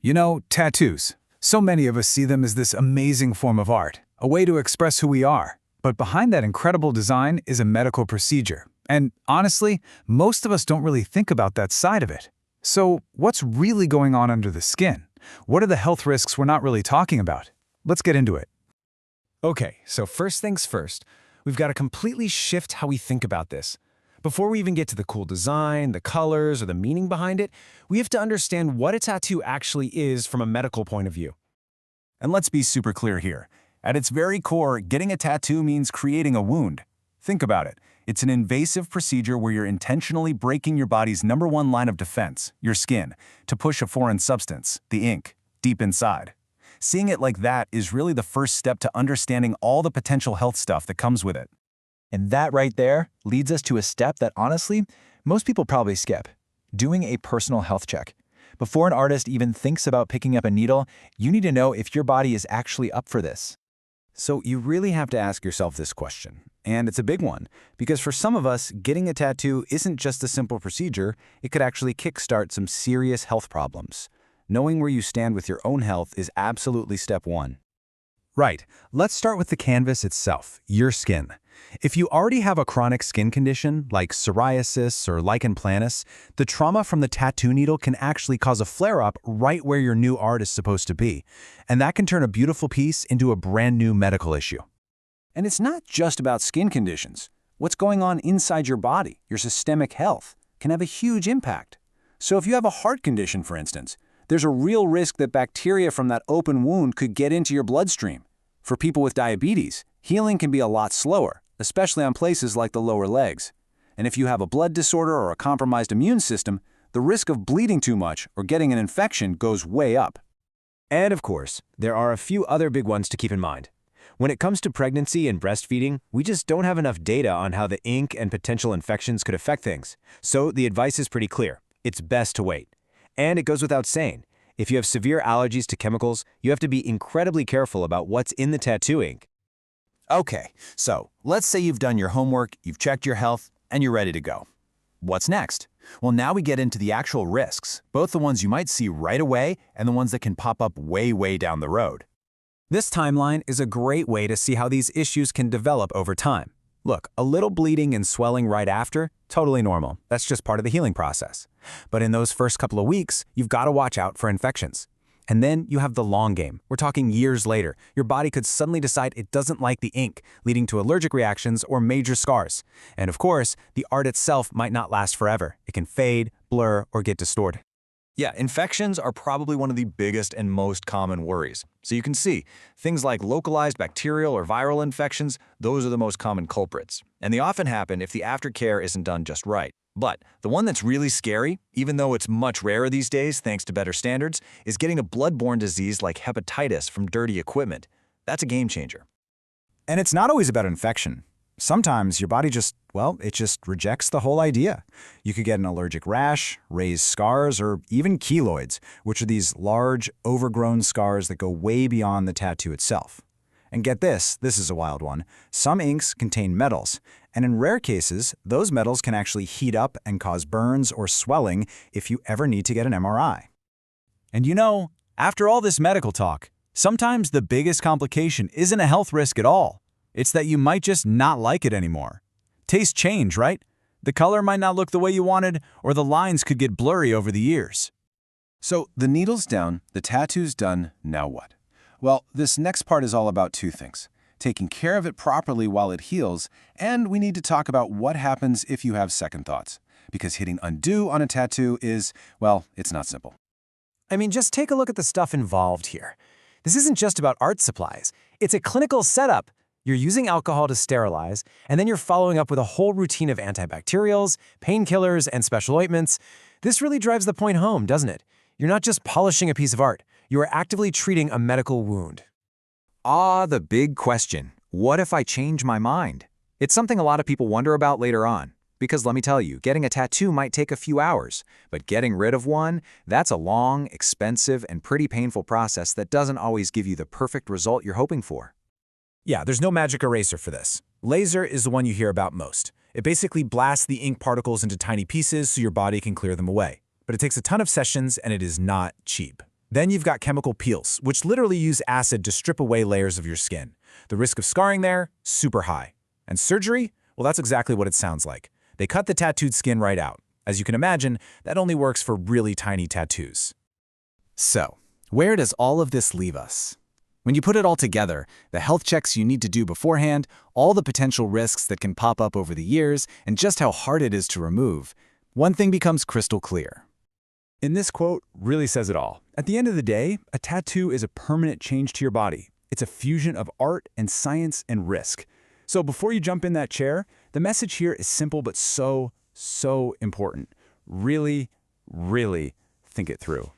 You know, tattoos. So many of us see them as this amazing form of art, a way to express who we are. But behind that incredible design is a medical procedure. And honestly, most of us don't really think about that side of it. So what's really going on under the skin? What are the health risks we're not really talking about? Let's get into it. Okay, so first things first, we've got to completely shift how we think about this. Before we even get to the cool design, the colors, or the meaning behind it, we have to understand what a tattoo actually is from a medical point of view. And let's be super clear here. At its very core, getting a tattoo means creating a wound. Think about it. It's an invasive procedure where you're intentionally breaking your body's #1 line of defense, your skin, to push a foreign substance, the ink, deep inside. Seeing it like that is really the first step to understanding all the potential health stuff that comes with it. And that right there leads us to a step that honestly, most people probably skip: doing a personal health check. Before an artist even thinks about picking up a needle, you need to know if your body is actually up for this. So you really have to ask yourself this question. And it's a big one, because for some of us, getting a tattoo isn't just a simple procedure, it could actually kickstart some serious health problems. Knowing where you stand with your own health is absolutely step one. Right. Let's start with the canvas itself, your skin. If you already have a chronic skin condition like psoriasis or lichen planus, the trauma from the tattoo needle can actually cause a flare-up right where your new art is supposed to be. And that can turn a beautiful piece into a brand new medical issue. And it's not just about skin conditions. What's going on inside your body, your systemic health, can have a huge impact. So if you have a heart condition, for instance, there's a real risk that bacteria from that open wound could get into your bloodstream. For people with diabetes, healing can be a lot slower, especially on places like the lower legs. And if you have a blood disorder or a compromised immune system, the risk of bleeding too much or getting an infection goes way up. And of course, there are a few other big ones to keep in mind. When it comes to pregnancy and breastfeeding, we just don't have enough data on how the ink and potential infections could affect things. So the advice is pretty clear. It's best to wait. And it goes without saying, if you have severe allergies to chemicals, you have to be incredibly careful about what's in the tattoo ink. Okay, so let's say you've done your homework, you've checked your health, and you're ready to go. What's next? Well, now we get into the actual risks, both the ones you might see right away and the ones that can pop up way down the road. This timeline is a great way to see how these issues can develop over time. Look, a little bleeding and swelling right after, totally normal. That's just part of the healing process. But in those first couple of weeks, you've got to watch out for infections. And then you have the long game. We're talking years later. Your body could suddenly decide it doesn't like the ink, leading to allergic reactions or major scars. And of course, the art itself might not last forever. It can fade, blur, or get distorted. Yeah, infections are probably one of the biggest and most common worries. So you can see, things like localized bacterial or viral infections, those are the most common culprits. And they often happen if the aftercare isn't done just right. But the one that's really scary, even though it's much rarer these days thanks to better standards, is getting a bloodborne disease like hepatitis from dirty equipment. That's a game changer. And it's not always about infection. Sometimes your body just rejects the whole idea. You could get an allergic rash, raised scars, or even keloids, which are these large, overgrown scars that go way beyond the tattoo itself. And get this is a wild one. Some inks contain metals, and in rare cases, those metals can actually heat up and cause burns or swelling if you ever need to get an MRI. And you know, after all this medical talk, sometimes the biggest complication isn't a health risk at all. It's that you might just not like it anymore. Tastes change, right? The color might not look the way you wanted, or the lines could get blurry over the years. So the needle's down, the tattoo's done, now what? Well, this next part is all about two things: taking care of it properly while it heals, and we need to talk about what happens if you have second thoughts. Because hitting undo on a tattoo is, well, it's not simple. I mean, just take a look at the stuff involved here. This isn't just about art supplies. It's a clinical setup. You're using alcohol to sterilize, and then you're following up with a whole routine of antibacterials, painkillers, and special ointments. This really drives the point home, doesn't it? You're not just polishing a piece of art. You are actively treating a medical wound. The big question. What if I change my mind? It's something a lot of people wonder about later on. Because let me tell you, getting a tattoo might take a few hours, but getting rid of one, that's a long, expensive, and pretty painful process that doesn't always give you the perfect result you're hoping for. Yeah, there's no magic eraser for this. Laser is the one you hear about most. It basically blasts the ink particles into tiny pieces so your body can clear them away. But it takes a ton of sessions and it is not cheap. Then you've got chemical peels, which literally use acid to strip away layers of your skin. The risk of scarring there, super high. And surgery? Well, that's exactly what it sounds like. They cut the tattooed skin right out. As you can imagine, that only works for really tiny tattoos. So, where does all of this leave us? When you put it all together, the health checks you need to do beforehand, all the potential risks that can pop up over the years, and just how hard it is to remove, one thing becomes crystal clear. And this quote really says it all. At the end of the day, a tattoo is a permanent change to your body. It's a fusion of art and science and risk. So before you jump in that chair, the message here is simple but so important. Really, really think it through.